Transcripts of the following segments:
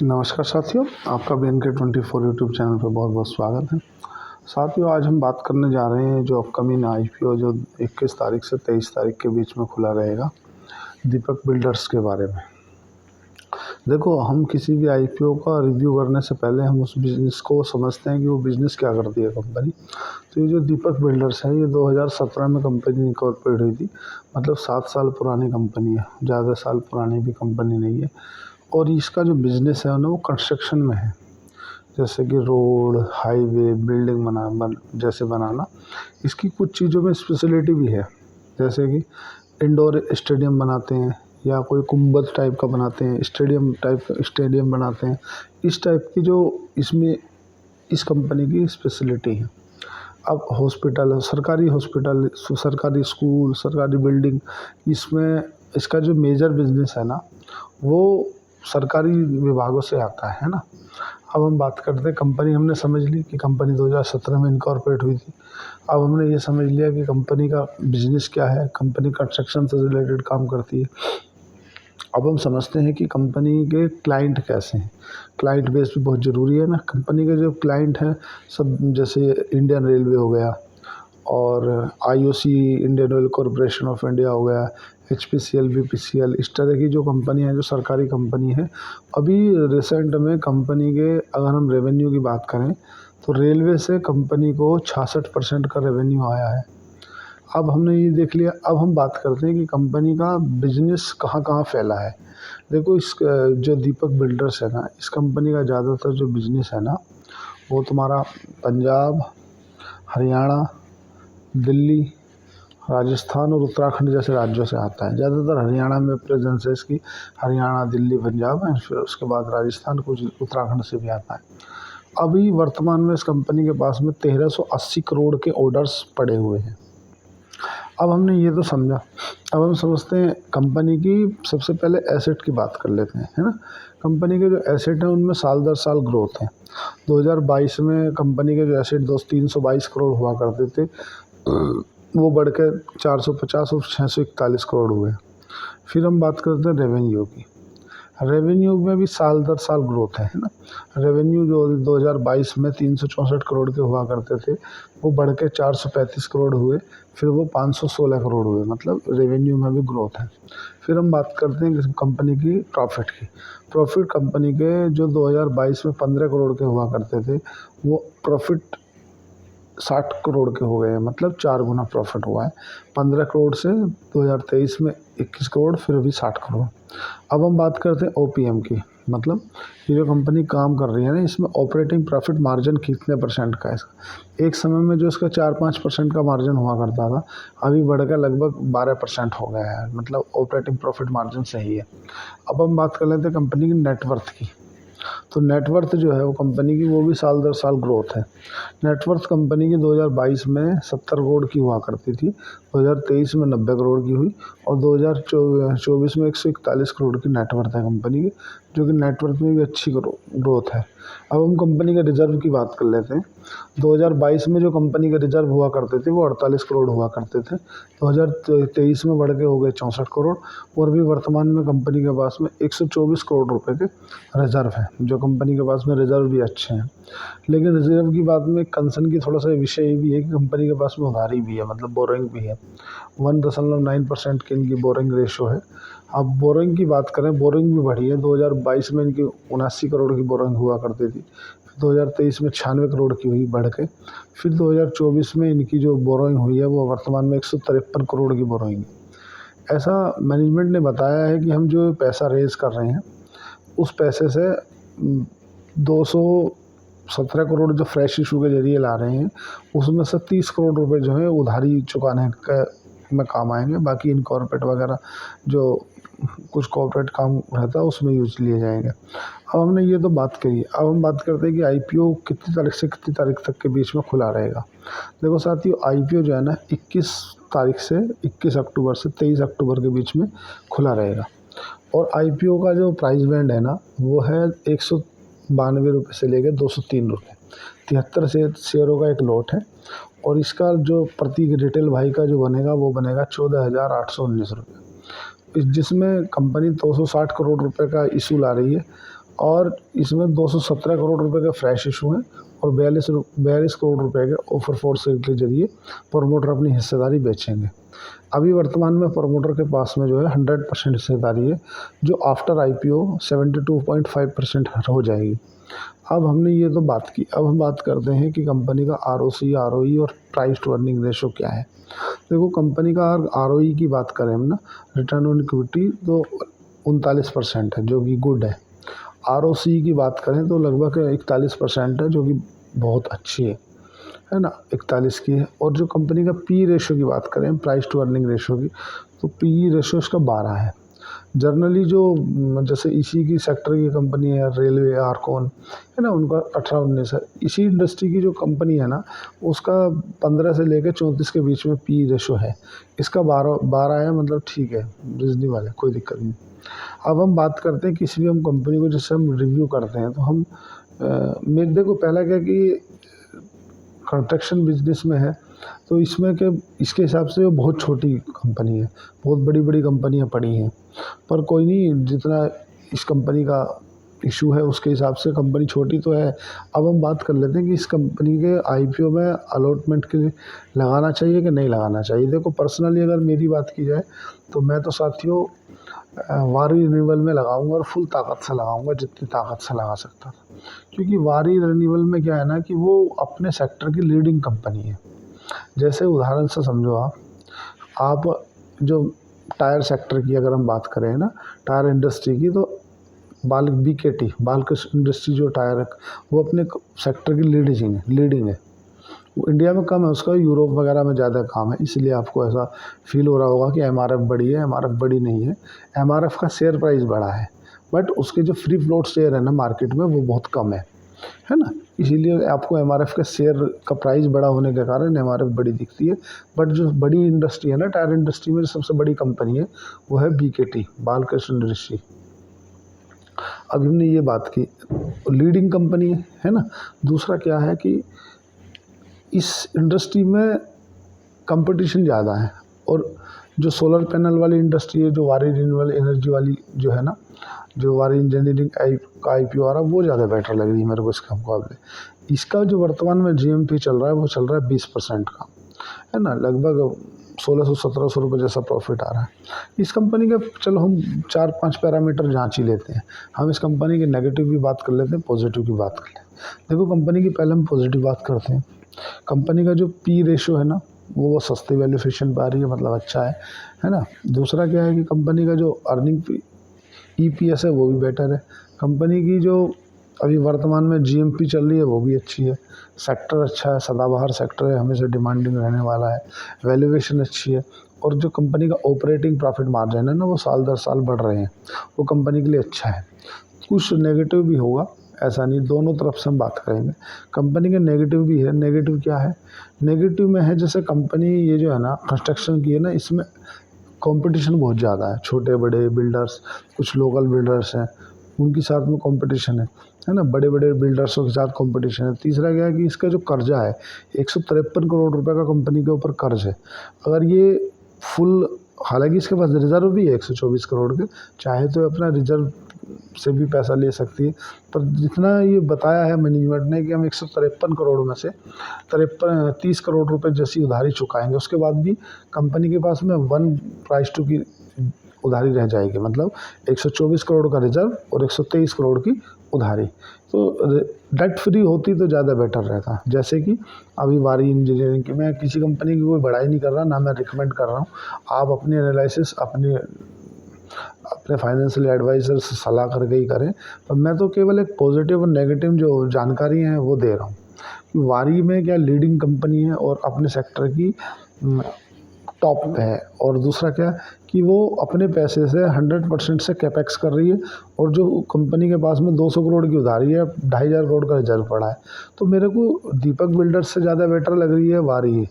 नमस्कार साथियों, आपका BNK24 यूट्यूब चैनल पर बहुत बहुत स्वागत है। साथियों, आज हम बात करने जा रहे हैं जो अपकमिंग IPO जो 21 तारीख से 23 तारीख के बीच में खुला रहेगा, दीपक बिल्डर्स के बारे में। देखो, हम किसी भी IPO का रिव्यू करने से पहले हम उस बिज़नेस को समझते हैं कि वो बिज़नेस क्या करती है कंपनी। तो ये जो दीपक बिल्डर्स है, ये 2017 में कंपनी इनकॉर्पोरेट हुई थी, मतलब 7 साल पुरानी कंपनी है, ज़्यादा साल पुरानी भी कंपनी नहीं है। और इसका जो बिज़नेस है ना, वो कंस्ट्रक्शन में है, जैसे कि रोड, हाईवे, बिल्डिंग जैसे बनाना। इसकी कुछ चीज़ों में स्पेशलिटी भी है, जैसे कि इंडोर स्टेडियम बनाते हैं या कोई कुंभद टाइप का बनाते हैं, स्टेडियम बनाते हैं। इस टाइप की जो इसमें इस कंपनी की स्पेशलिटी है। अब हॉस्पिटल, सरकारी स्कूल, सरकारी बिल्डिंग, इसमें इसका जो मेजर बिज़नेस है ना, वो सरकारी विभागों से आता है ना। अब हम बात करते हैं, कंपनी हमने समझ ली कि कंपनी 2017 में इनकॉर्पोरेट हुई थी। अब हमने ये समझ लिया कि कंपनी का बिज़नेस क्या है, कंपनी कंस्ट्रक्शन से रिलेटेड काम करती है। अब हम समझते हैं कि कंपनी के क्लाइंट कैसे हैं। क्लाइंट बेस भी बहुत ज़रूरी है ना। कंपनी के जो क्लाइंट हैं सब, जैसे इंडियन रेलवे हो गया और IOC, Indian oil corporation of India हो गया, HPCL, BPCL, इस तरह की जो कंपनी है, जो सरकारी कंपनी है। अभी रिसेंट में कंपनी के अगर हम रेवेन्यू की बात करें तो रेलवे से कंपनी को 66% का रेवेन्यू आया है। अब हमने ये देख लिया, अब हम बात करते हैं कि कंपनी का बिजनेस कहाँ कहाँ फैला है। देखो, इस जो दीपक बिल्डर्स है ना, इस कंपनी का ज़्यादातर जो बिजनेस है ना, वो तुम्हारा पंजाब, हरियाणा, दिल्ली, राजस्थान और उत्तराखंड जैसे राज्यों से आता है। ज़्यादातर हरियाणा में प्रेजेंस है इसकी। हरियाणा, दिल्ली, पंजाब है, फिर उसके बाद राजस्थान, कुछ उत्तराखंड से भी आता है। अभी वर्तमान में इस कंपनी के पास में 1380 करोड़ के ऑर्डर्स पड़े हुए हैं। अब हमने ये तो समझा, अब हम समझते हैं कंपनी की। सबसे पहले एसेट की बात कर लेते हैं, है ना। कंपनी के जो एसेट हैं उनमें साल दर साल ग्रोथ है। 2022 में कंपनी के जो एसेट 322 करोड़ हुआ करते थे, वो बढ़ के 450 और 641 करोड़ हुए। फिर हम बात करते हैं रेवेन्यू की। रेवेन्यू में भी साल दर साल ग्रोथ है ना। रेवेन्यू जो 2022 में 364 करोड़ के हुआ करते थे, वो बढ़ के 435 करोड़ हुए, फिर वो 516 करोड़ हुए, मतलब रेवेन्यू में भी ग्रोथ है। फिर हम बात करते हैं कंपनी की प्रॉफिट की। प्रॉफिट कंपनी के जो 2022 में 15 करोड़ के हुआ करते थे, वो प्रॉफिट 60 करोड़ के हो गए हैं, मतलब 4 गुना प्रॉफिट हुआ है। 15 करोड़ से 2023 में 21 करोड़, फिर अभी 60 करोड़। अब हम बात करते हैं OPM की, मतलब ये जो कंपनी काम कर रही है ना, इसमें ऑपरेटिंग प्रॉफिट मार्जिन कितने परसेंट का है इसका। एक समय में जो इसका 4-5% का मार्जिन हुआ करता था, अभी बढ़कर लगभग 12% हो गया है, मतलब ऑपरेटिंग प्रॉफिट मार्जिन सही है। अब हम बात कर लेते हैं कंपनी की नेटवर्थ की। तो नेटवर्थ जो है वो कंपनी की, वो भी साल दर साल ग्रोथ है। नेटवर्थ कंपनी की 2022 में 70 करोड़ की हुआ करती थी, 2023 में 90 करोड़ की हुई, और 2024 में 141 करोड़ की नेटवर्थ है कंपनी की, जो कि नेटवर्थ में भी अच्छी ग्रोथ है। अब हम कंपनी के रिजर्व की बात कर लेते हैं। 2022 में जो कंपनी के रिजर्व हुआ करते थे वो 48 करोड़ हुआ करते थे, 2023 में बढ़ के हो गए 64 करोड़, और भी वर्तमान में कंपनी के पास में 124 करोड़ रुपए के रिजर्व है, जो कंपनी के पास में रिजर्व भी अच्छे हैं। लेकिन रिजर्व की बात में कंसर्न की थोड़ा सा विषय ये भी है कि कंपनी के पास में उधारी भी है, मतलब बोरिंग भी है। 1.9% की इनकी बोरिंग रेशो है। अब बोरिंग की बात करें, बोरिंग भी बढ़ी है। 2022 में इनकी 79 करोड़ की बोरिंग हुआ करती थी, 2023 में 96 करोड़ की हुई बढ़ के, फिर 2024 में इनकी जो बोरिंग हुई है वो वर्तमान में 153 करोड़ की बोरिंग है। ऐसा मैनेजमेंट ने बताया है कि हम जो पैसा रेज कर रहे हैं, उस पैसे से 217 करोड़ जो फ्रेश इशू के जरिए ला रहे हैं, उसमें से 30 करोड़ रुपए जो है उधारी चुकाने में काम आएंगे। बाकी इनकॉर्पोरेट वगैरह जो कुछ कॉर्पोरेट काम रहता है उसमें यूज लिए जाएंगे। अब हमने ये तो बात करी, अब हम बात करते हैं कि IPO कितनी तारीख से कितनी तारीख तक के बीच में खुला रहेगा। देखो साथियों, IPO जो है ना, 21 तारीख से 21 अक्टूबर से 23 अक्टूबर के बीच में खुला रहेगा। और IPO का जो प्राइस बैंड है ना, वो है 192 रुपये से लेकर 203 रुपये। 73 शेयरों का एक लॉट है, और इसका जो प्रति रिटेल भाई का जो बनेगा वो बनेगा 14,819 रुपये, जिसमें कंपनी 260 करोड़ रुपए का इशू ला रही है, और इसमें 217 करोड़ रुपए का फ्रेश इशू है और 42 करोड़ रुपए के ऑफर फॉर सेल के जरिए प्रमोटर अपनी हिस्सेदारी बेचेंगे। अभी वर्तमान में प्रमोटर के पास में जो है 100% हिस्सेदारी है, जो आफ्टर IPO 72.5% हो जाएगी। अब हमने ये तो बात की, अब हम बात करते हैं कि कंपनी का ROC, ROE और प्राइस टू अर्निंग रेशो क्या है। देखो, कंपनी का ROE की बात करें हम ना, रिटर्न ऑन इक्विटी, तो 39% है, जो कि गुड है। ROC की बात करें तो लगभग 41% है, जो कि बहुत अच्छी है ना, 41 की है। और जो कंपनी का PE रेशो की बात करें, प्राइस टू अर्निंग रेशो की, तो PE रेशो इसका 12 है। जनरली जो जैसे इसी की सेक्टर की कंपनी है, रेलवे, आर्कोन है ना, उनका 18-19 है। इसी इंडस्ट्री की जो कंपनी है ना, उसका 15 से लेकर 34 के बीच में PE रेशो है। इसका 12 है, मतलब ठीक है, रीजनेबल है, कोई दिक्कत नहीं। अब हम बात करते हैं किसी भी हम कंपनी को जैसे हम रिव्यू करते हैं तो हम मेरे देखो पहला क्या कि कंस्ट्रक्शन बिजनेस में है, तो इसमें के इसके हिसाब से वो बहुत छोटी कंपनी है, बहुत बड़ी बड़ी कंपनियां पड़ी हैं, पर कोई नहीं, जितना इस कंपनी का इशू है उसके हिसाब से कंपनी छोटी तो है। अब हम बात कर लेते हैं कि इस कंपनी के IPO में अलॉटमेंट के लिए लगाना चाहिए कि नहीं लगाना चाहिए। देखो, पर्सनली अगर मेरी बात की जाए तो मैं तो साथियों वारी रिन्यूएबल में लगाऊंगा और फुल ताकत से लगाऊंगा, जितनी ताकत से लगा सकता था। क्योंकि वारी रिन्यूएबल में क्या है ना कि वो अपने सेक्टर की लीडिंग कंपनी है। जैसे उदाहरण से समझो, आप जो टायर सेक्टर की अगर हम बात करें ना, टायर इंडस्ट्री की, तो BKT बालकृष्ण इंडस्ट्री जो टायर है, वो अपने सेक्टर की लीडिंग है। वो इंडिया में कम है उसका, यूरोप वगैरह में ज़्यादा काम है, इसलिए आपको ऐसा फील हो रहा होगा कि MRF बड़ी है। MRF बड़ी नहीं है, MRF का शेयर प्राइस बड़ा है, बट उसके जो फ्री फ्लोट शेयर है ना मार्केट में, वो बहुत कम है ना। इसीलिए आपको MRF के शेयर का प्राइस बड़ा होने के कारण MRF बड़ी दिखती है। बट जो बड़ी इंडस्ट्री है ना, टायर इंडस्ट्री में जो सबसे बड़ी कंपनी है वो है BKT बालकृष्ण इंडस्ट्री। अभी हमने ये बात की, लीडिंग कंपनी है ना। दूसरा क्या है कि इस इंडस्ट्री में कंपटीशन ज़्यादा है, और जो सोलर पैनल वाली इंडस्ट्री है, जो वारी रिन्यूएबल एनर्जी वाली जो है ना, जो वारी इंजीनियरिंग का IPO आ रहा है, वो ज़्यादा बेटर लग रही है मेरे को इसके मुकाबले। इसका जो वर्तमान में GMP चल रहा है, वो चल रहा है 20% का, है ना, लगभग 1600-1700 रुपये जैसा प्रॉफिट आ रहा है इस कंपनी का। चलो हम 4-5 पैरामीटर जांच ही लेते हैं। हम इस कंपनी की नेगेटिव की बात कर लेते हैं, पॉजिटिव की बात कर लेते हैं। देखो, कंपनी की पहले हम पॉजिटिव बात करते हैं। कंपनी का जो PE रेशो है ना, वो सस्ती वैल्यूएशन पे आ रही है, मतलब अच्छा है ना। दूसरा क्या है कि कंपनी का जो अर्निंग EPS है वो भी बेटर है। कंपनी की जो अभी वर्तमान में GMP चल रही है वो भी अच्छी है। सेक्टर अच्छा है, सदाबहार सेक्टर है, हमेशा डिमांडिंग रहने वाला है। वैल्यूएशन अच्छी है, और जो कंपनी का ऑपरेटिंग प्रॉफिट मार्जिन है ना, वो साल दर साल बढ़ रहे हैं, वो कंपनी के लिए अच्छा है। कुछ नेगेटिव भी होगा, ऐसा नहीं, दोनों तरफ से हम बात करेंगे। कंपनी के नेगेटिव भी है। नेगेटिव क्या है? नेगेटिव में है जैसे कंपनी ये जो है ना कंस्ट्रक्शन की है ना, इसमें कंपटीशन बहुत ज़्यादा है। छोटे बड़े बिल्डर्स, कुछ लोकल बिल्डर्स हैं, उनके साथ में कंपटीशन है ना, बड़े बड़े बिल्डर्सों के साथ कंपटीशन है। तीसरा क्या है कि इसका जो कर्जा है 153 करोड़ रुपए का कंपनी के ऊपर कर्ज है। अगर ये फुल, हालांकि इसके पास रिजर्व भी है 124 करोड़ के, चाहे तो अपना रिजर्व से भी पैसा ले सकती है, पर जितना ये बताया है मैनेजमेंट ने कि हम 153 करोड़ में से 30 करोड़ रुपए जैसी उधारी चुकाएंगे, उसके बाद भी कंपनी के पास में 1:2 की उधारी रह जाएगी, मतलब 124 करोड़ का रिजर्व और 123 करोड़ की उधारी। तो डेट फ्री होती तो ज़्यादा बेटर रहता। जैसे कि अभी वारी इंजीनियरिंग की, मैं किसी कंपनी की कोई बड़ाई नहीं कर रहा, ना मैं रिकमेंड कर रहा हूँ। आप अपनी एनालिसिस अपने फाइनेंशियल एडवाइज़र से सलाह करके ही करें। पर मैं तो केवल एक पॉजिटिव और नेगेटिव जो जानकारी हैं वो दे रहा हूँ कि वारी में क्या लीडिंग कंपनी है और अपने सेक्टर की टॉप पे है। और दूसरा क्या कि वो अपने पैसे से 100% से कैपेक्स कर रही है, और जो कंपनी के पास में 200 करोड़ की उधारी है, 2500 करोड़ का रिजर्व पड़ा है। तो मेरे को दीपक बिल्डर्स से ज़्यादा बेटर लग रही है वारी।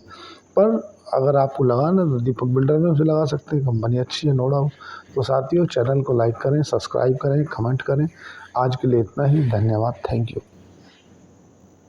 पर अगर आपको लगाना तो दीपक बिल्डर में उसे लगा सकते हैं, कंपनी अच्छी है, नो डाउट। तो साथियों, चैनल को लाइक करें, सब्सक्राइब करें, कमेंट करें। आज के लिए इतना ही, धन्यवाद, थैंक यू।